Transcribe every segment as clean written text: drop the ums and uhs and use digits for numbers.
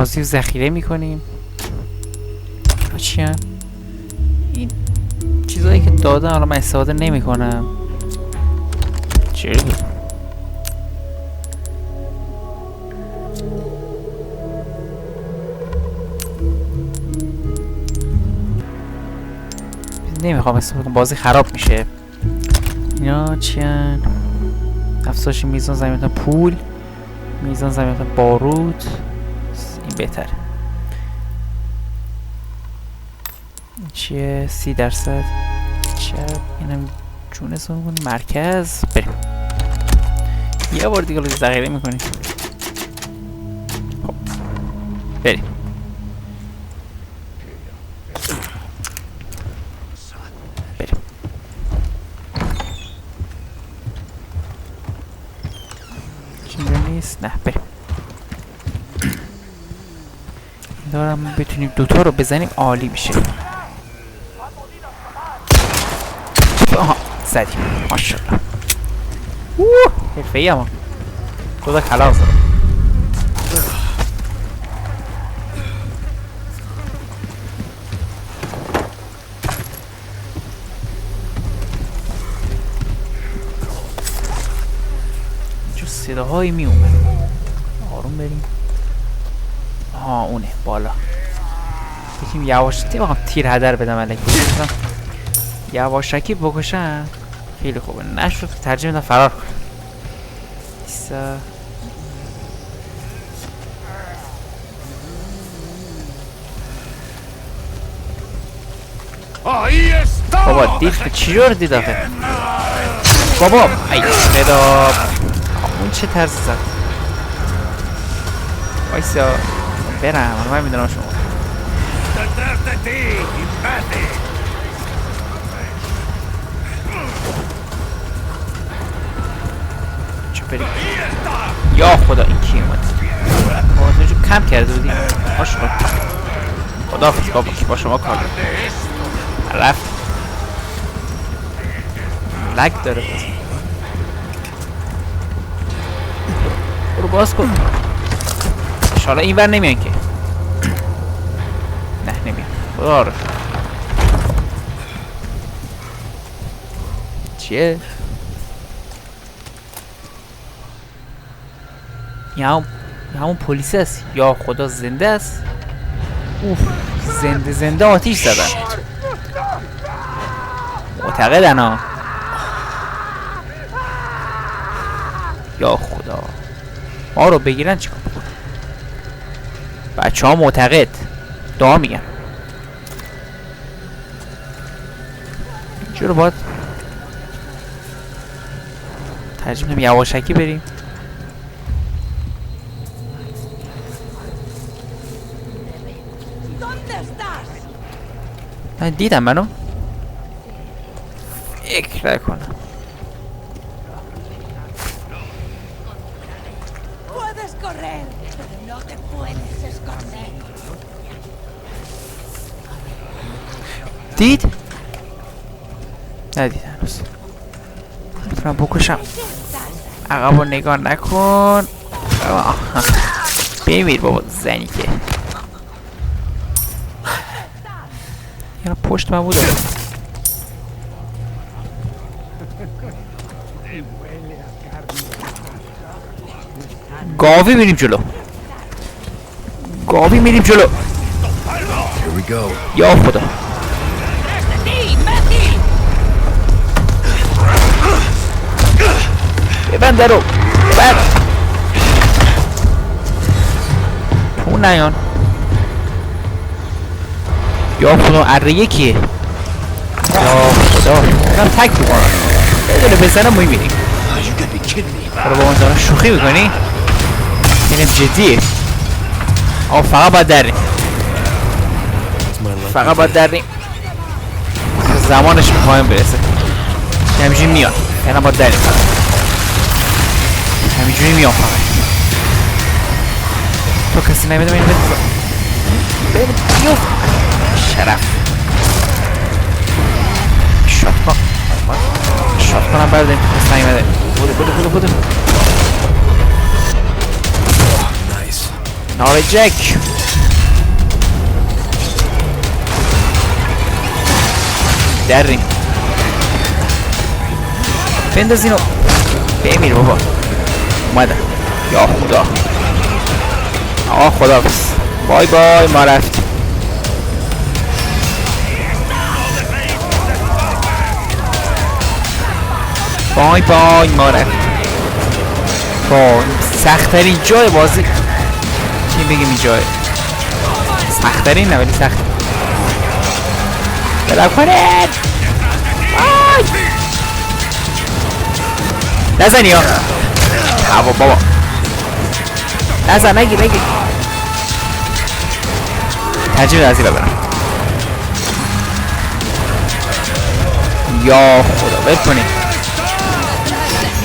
بازی رو ذخیره میکنیم. چی هم؟ این چیزایی که دادن حالا من استفاده نمی کنم. چی بود؟ نمیخوام استفاده کنم، بازی خراب میشه. اینا چی هن؟ افزایش میزان ضمیمت پول، میزان ضمیمت بارود. این بهتره. چیه؟ 30%. چه اینم چون حساب میکنیم مرکز. بریم یه بار دیگه رو ذخیره میکنیم. خب بریم. بریم چینجا نیست؟ نه بریم. دارم بتونیم دوتا رو بزنیم عالی میشه. آها زدیم ماشاءالله. حرفه‌ای اما خدا خلاص دارم. چه صداهایی می اومد. آروم بریم. آها اونه بالا. یکیم یواشکی بخوام تیر هدر بدم الکی یواشکی بکشم خیلی خوبه. نشد ترجیح میدم فرار کنم. ایسا بابا دید چی جور دید آخه بابا ای خدا اون چه طرز زد. وایسا برم من میدونم شما چه بریم. یا خدا این کی اومد بازنجو کم کرده بودی آشقا خداحافظ بابا که با شما کار رفت. لگ داره باز. برو باز کن. انشاءالله این بر نمیان که. نه نمیان خدا رو چیه؟ یا همون پلیس است. یا خدا زنده است. اوف زنده آتیش زدن. معتقدن ها. یا خدا ما رو بگیرن چیکار کنن؟ بچه ها معتقد دعا میگن. چرا باید ترجیح میدم یواشکی بریم. من دیدم منو فکر کنم. دید؟ ندید هنوز. میتونم بکشم. عقب رو نگاه نکن. بمیر بابا زنی که یعنی پشت من بوده. گاوی میریم جلو. گاوی میریم جلو. یا خدا ببند درو ببند. اون نیان. یا خدا اره یکیه. یا خدا من تک بکنم بدونه بزنم میبینیم. برو با من دارم شوخی میکنی؟ اینم جدیه. فقط باید دریم. فقط باید دریم. زمانش میخوایم برسه. همینجوری میاد. یعنی باید دریم. همینجوری میاد فقط. تو کسی نمیده اینو بده. بیو. شرف. شات کن. شات کنم بردیم. کسی نمیده. بوده. نار جک. دریم بنداز اینو بمیر بابا. اومدم یا خدا. آقا خدا بس. بای بای ما رفت. بای بای ما رفت. سخت‌ترین جای بازی چی بگیم این جای سخت‌ترین نه ولی سخت. بلعب کنید نزنی ها بابا نزن نگیر ترجیح از این ببرم. یا خدا ول کنید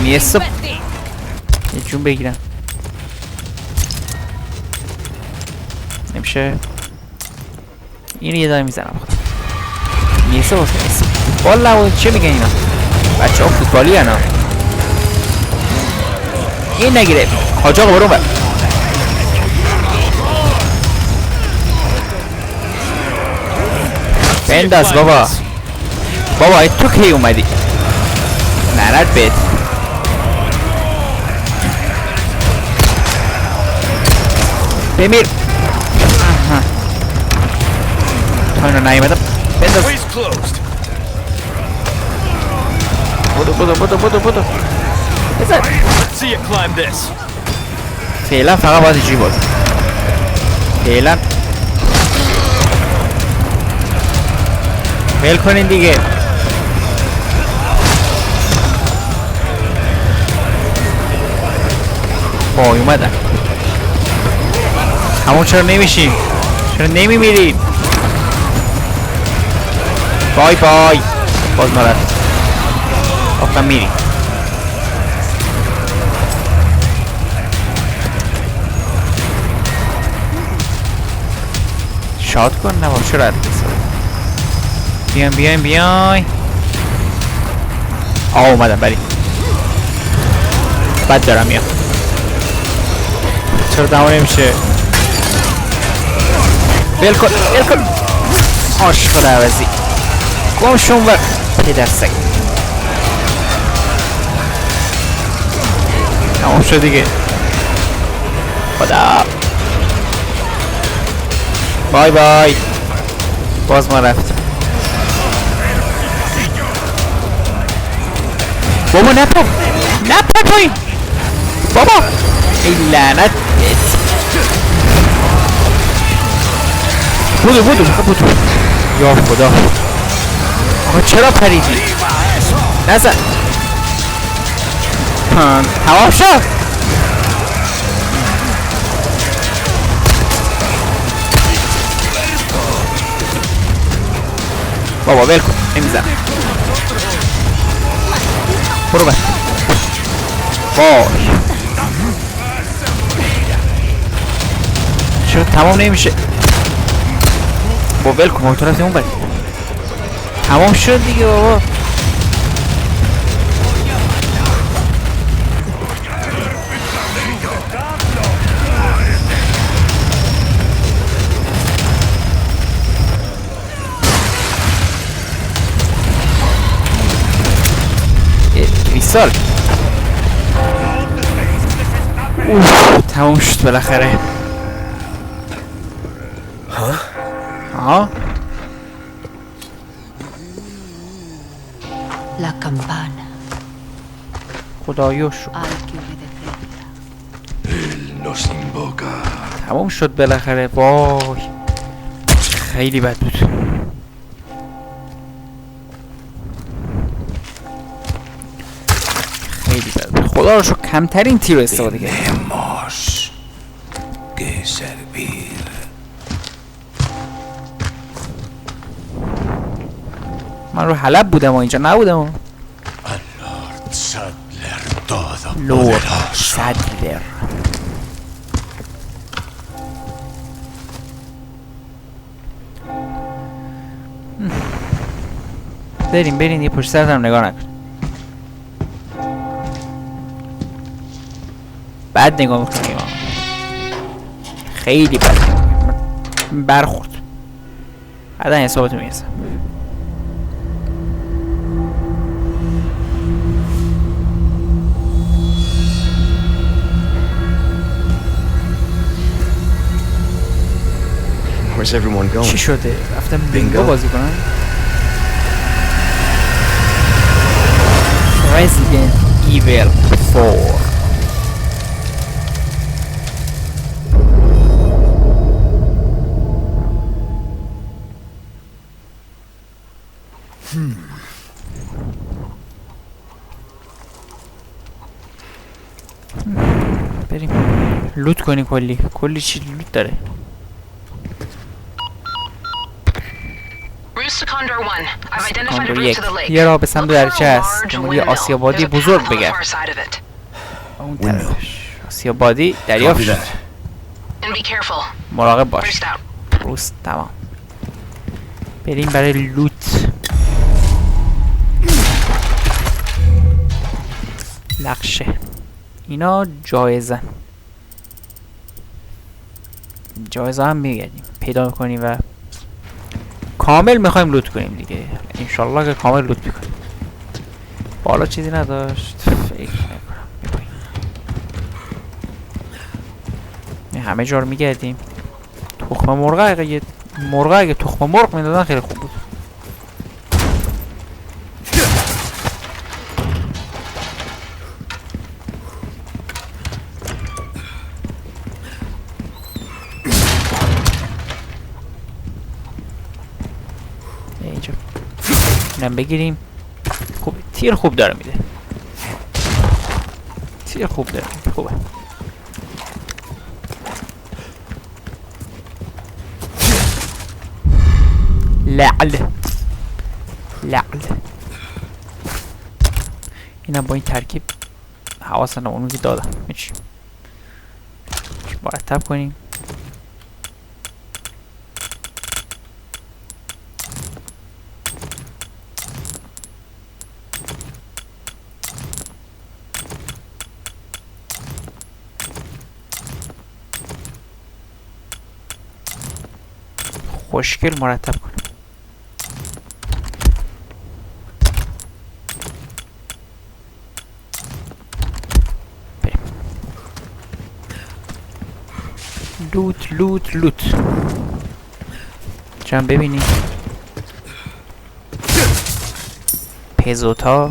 نیست یه جون بگیرم نمیشه. اینو یه داره میزنم خدا نیست واسه نیست. والا چه میگن اینا بچه ها فوتبالی هنا. این نگیره حاج آقا برون بر. بنداز بابا. بابا تو کی اومدی نرد بید. بمیر تا اینو نیومدم. بنداز بودو بزن. فعلا فقط باید اینجوری بود. فعلا ول کنین دیگه. وای اومدن. همون چرا نمیشیم؟ چرا نمیمیریم؟ بای بای باز ما رفت. آخه میریم شاد کن نبا چرا رد بیاین اومدم بریم. بد دارم میام. چرا دما نمیشه؟ ول کن عاشق عوضی گم شون و پدر سگ. تمام شد دیگه. خدا بای بای باز ما رفتیم. بابا نپر پایین بابا ای لعنت. بودو یا خدا. آقا چرا پریدی؟ نزن تمام شد. بابا ول کن نمیزنم. برو بر وای چرا تمام نمیشه؟ با ول کن تو رفتیم اون بر. تمام شد دیگه بابا. کریستال تمام شد بالاخره. ها La campana. خدایا شو Nos invoca. تمام شد بالاخره. وای خیلی بد بود. خیلی بد بود. خدا رو شو کمترین تیر رو استفاده کرد. Tenemos que servir. من رو حلب بودم و اینجا نبودم. Lord Sadler todo لورد poderoso. سادلر. بریم یه پشت سرتم نگاه نکن. بعد نگاه میکنیم. خیلی بده برخورد. بعدا حسابتو میرسم. Where's everyone going? چی شده؟ رفتم بینگو بازی کنم؟ Resident Evil 4 بریم لوت کنی. کلی چی لوت داره. کاندور یک یه راه به سمت دریچه هست. دنبال یه آسیابادی بزرگ بگرد. اون طرفش آسیابادی دریافت شد. مراقب باش. روست تمام. بریم برای لوت. نقشه اینا جایزه هم میگردیم پیدا میکنیم و کامل میخوایم لوت کنیم دیگه. انشالله که کامل لوت میکنیم. بالا چیزی نداشت فکر نکنم. همه جا رو میگردیم. تخم مرغ اگه تخم مرغ میدادن خیلی خوب بود. اینجا اینم بگیریم. خوب تیر خوب داره میده. خوبه. لعل اینم با این ترکیب حواسن اونو که دادم میشه مرتب کنیم. خوشگل مرتب کنیم. لوت چند ببینیم. پزوتا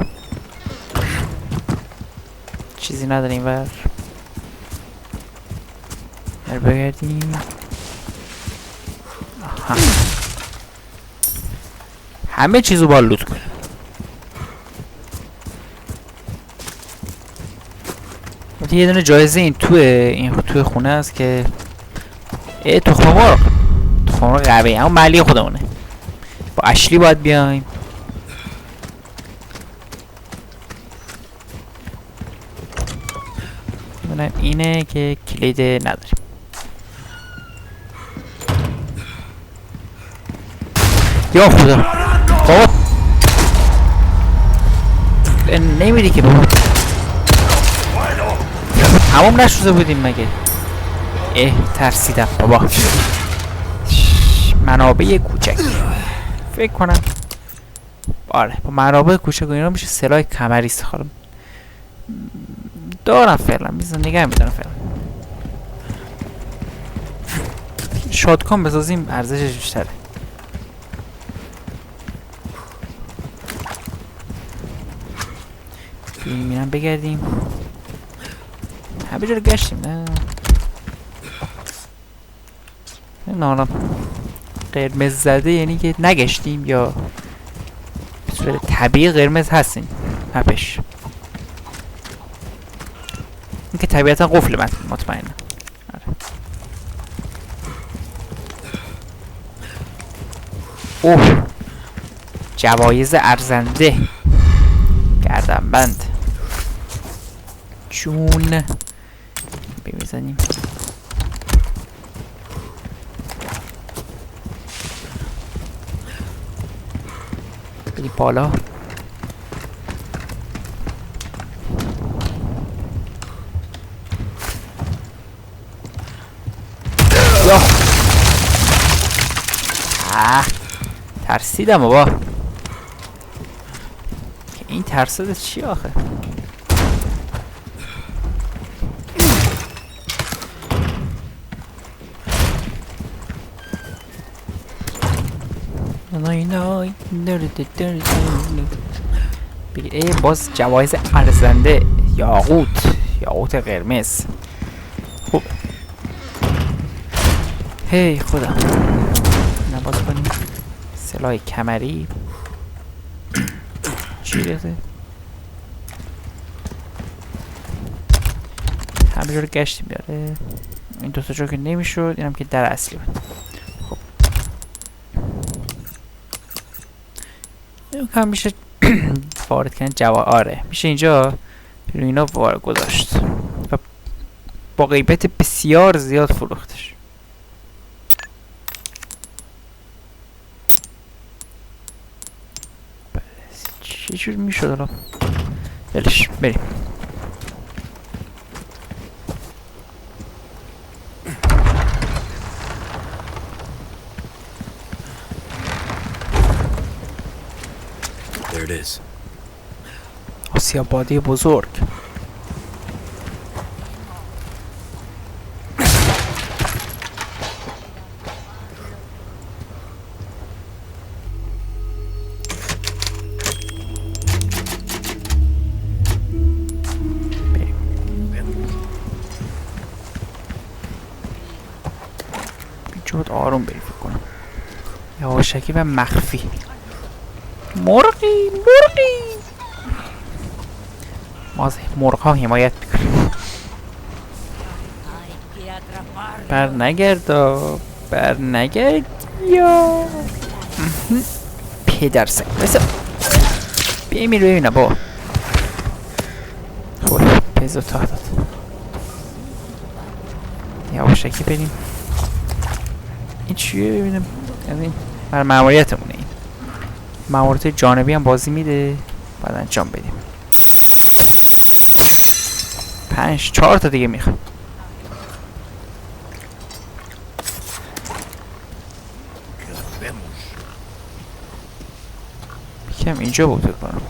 چیزی نداریم بر بگردیم. آها. همه چیزو با لوت کنیم. یه دونه جایزه این توی خونه است که تخم مرغ قوی اما ملی خودمونه. با اشلی باید بیایم. ببینم اینه که کلید نداریم. یا خدا بابا نمیری که بابا. تمام نشده بودیم مگه؟ ترسیدم بابا. منابع کوچک فکر کنم. آره با منابع کوچک و اینا میشه سلاح کمری استفاده دارم فعلا. نگه میدارم فعلا. شاتگان بسازیم ارزشش بیشتره. اینم بگردیم. همه جا رو گشتیم نه نانم قرمز زده یعنی که نگشتیم یا به صورت طبیعی قرمز هستیم. هپش این که طبیعتا قفل مطمئنه. اوه جوایز ارزنده گردنبند جون بمیزنیم. بریم بالا. ترسیدم بابا. این ترسیده چی آخه؟ ای باز جوایز ارزنده. یاقوت قرمز. خوب. هی خدا نباز کنیم. سلاح کمری چی ریخته؟ همه جا رو گشتیم بیاره. این دوتا جا که نمیشد، اینم که در اصلی بود. خب این کم میشه وارد کردن آره میشه اینجا رو اینا وارد گذاشت و با قیمت بسیار زیاد فروختش. چه جور میشد الان؟ بلش بریم. There it is. آسیابادی بزرگ. جود آروم بریم فکر کنم. یواشکی و مخفی. مرغی ما از مرغ ها حمایت میکنیم. بر نگرد یا پدر سگ بسا بیمیر ببینم با خوب پیزو تا داد. یواشکی بریم. این چیه ببینم؟ این بر ماموریتمونه. این ماموریت جانبی هم بازی میده باید انجام بدیم. 4 تا دیگه میخوام. یکم اینجا بود بکنم.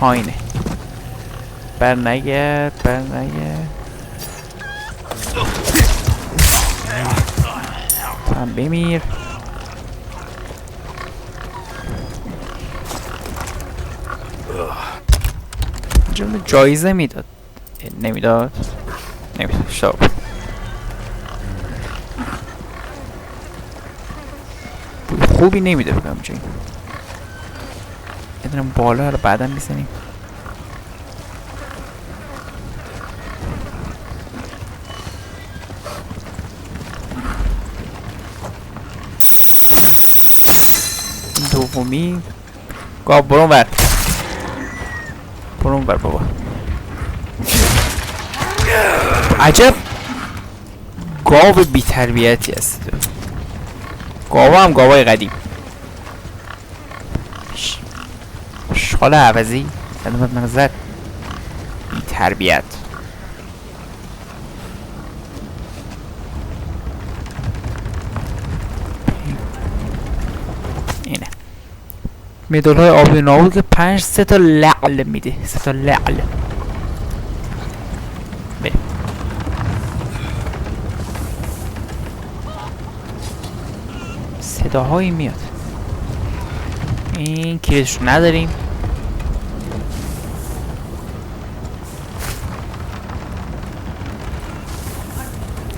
اینه. بر نگرد هم بمیر. جایزه میداد. نمیداد شاب. خوبی نمیده بگم جایی. یه دونم بالا رو بعدا میزنیم. دومی گاو برون ور بابا. عجب گاو بی تربیتی است. گاو هم گاوای قدیم. شال عوضی خدمت نظر بی تربیت. اینه مدال های آبی نابود که 5 3 تا لعل میده. 3 تا لعل. بریم. صداهایی میاد. این کلیدش رو نداریم.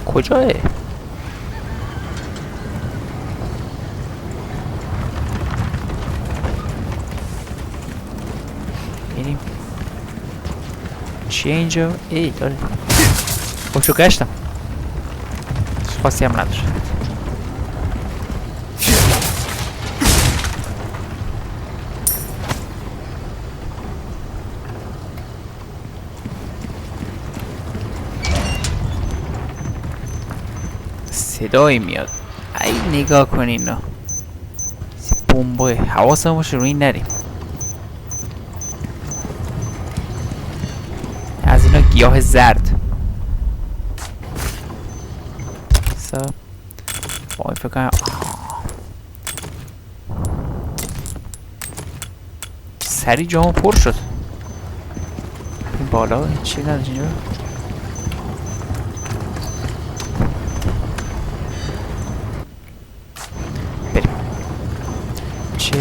کجاه؟ بریم. چیه اینجا؟ ای داره خوشو گشتم. خاصی هم نداره. صدایی میاد. ای نگاه کن اینا. بمبای حواسم باشه روی این نریم. از اینا گیاه زرد. با این فکر کنم سری جامو پر شد. این بالا چی نداشت اینجا؟ بریم. چه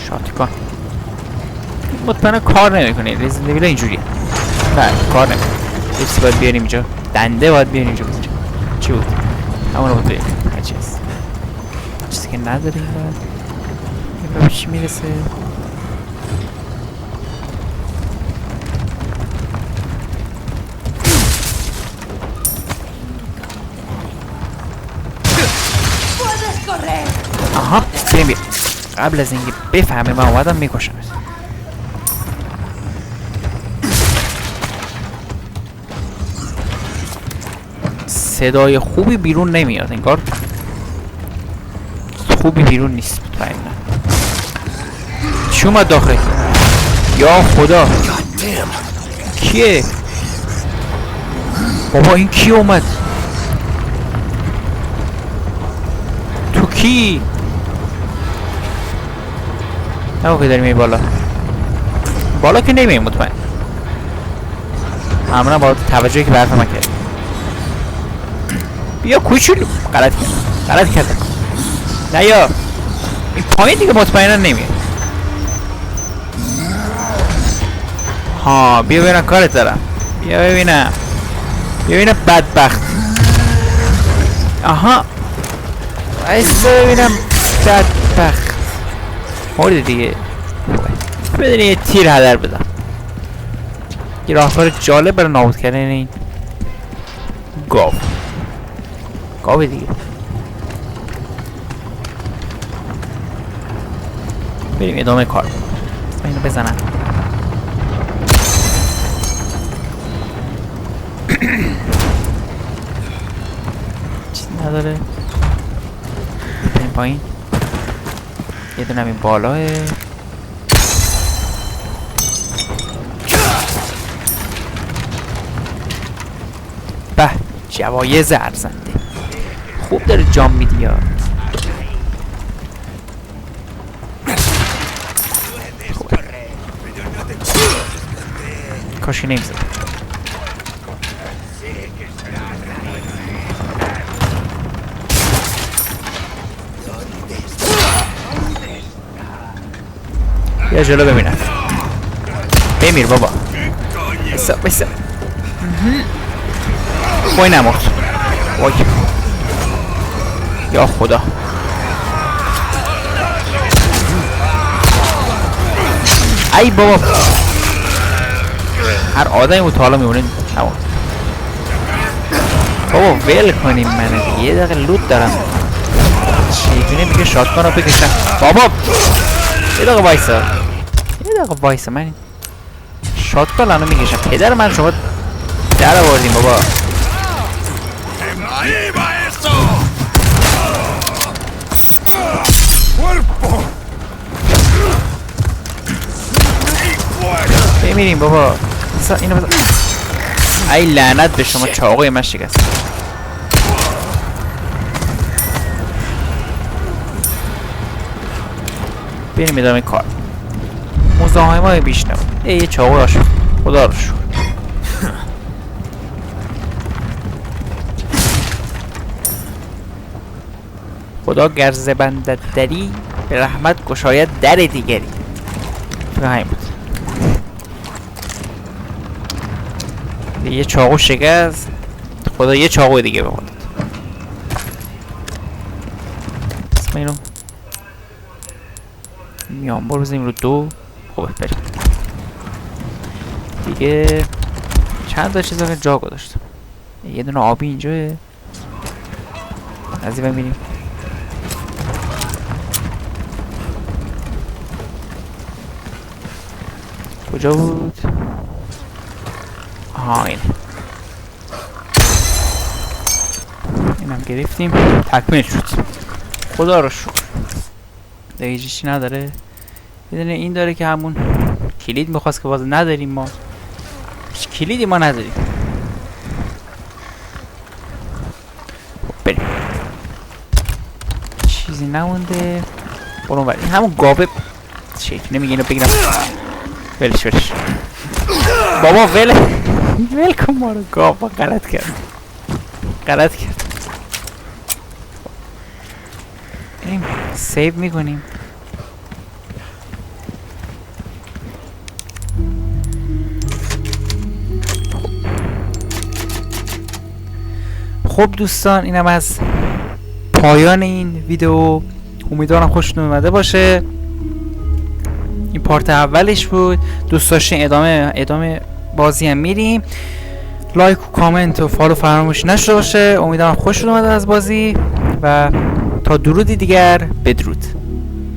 شاتگان مطمئنا کار نمیکنه. رزیدنت ایول اینجوریه. نه کار نمیکنه. یه چیزی باید بیاریم اینجا. دنده باید بیاریم اینجا بذاریم. چی بود؟ همونو باید بیاریم. هرچی هست. چیزی که نداریم باید. این به چی میرسه؟ آها بریم بریم. قبل از اینکه بفهمه من اومدم میکشم. صدای خوبی بیرون نمیاد انگار. خوبی بیرون نیست مطمئنا. چی اومد داخل؟ یا خدا کیه؟ بابا این کی اومد؟ تو کی؟ نه که داریم این بالا. بالا که نمیم مطمئن. همونم با توجهی که برف من کرد. بیا کوچولو. غلط کردم. نه یا این پایین دیگه مطمئنا نمیاد. ها بیا ببینم کارت دارم. بیا ببینم بدبخت. آها ایسا ببینم بدبخت. مورد دیگه بدونی یه تیر هدر بدم. یه راهکار جالب برای نابود کردن این گاو دیگه. بریم ادامه کار. اینو بزنم. چیزی نداره. بریم پایین. یه دونم این بالاه. به جوایز ارزنده. خوب داره جام میدی یا کاشی نمیزد. بیا جلو ببینم. بمیر بابا. بسا وای نمورد. وای یا خدا. ای بابا هر آدمی بود تا حالا میمونه نمورد. بابا ول کنیم منو دیگه. یه دقیقه لوت دارم. چیزونه میگه شاتگان رو بکشم. بابا یه دقیقه وایسا. من شاتگان الان میکشم. پدر من شما در آوردیم بابا. بمیریم بابا. اینو بزن. ای لعنت به شما چاقوی من شکست. بریم ادامه کار. مزاحمای بیش نبود. یه چاقو داشت. خدا رو شکر. خدا گر ز بندت دری به رحمت گشاید در دیگری. همین بود. یه چاقو شکست. خدا یه چاقو دیگه بخورد. اسم اینو میانبار بزنیم رو 2. خوبه بریم دیگه. چند تا چیزا که جا گذاشتم. یه دونه آبی اینجاه. از این ببینیم. کجا بود؟ آها اینه. اینم گرفتیم. تکمیل شد. خدا رو شکر. دیگه چیزی نداره. یه دونه این داره که همون کلید میخواست که باز نداریم ما. هیچ کلیدی ما نداریم. بریم. چیزی نمونده. برون بریم. همون گاوه شیک نمیگه اینو بگیرم. ولش بابا ول کن ما رو. گاوا غلط کرد. بریم سیو میکنیم. خب دوستان اینم از پایان این ویدیو. امیدوارم خوشتون اومده باشه. این پارت اولش بود. دوست داشتین ادامه بازی هم میریم. لایک و کامنت و فالو فراموش نشده باشه. امیدوارم خوشتون اومده از بازی و تا درودی دیگر بدرود.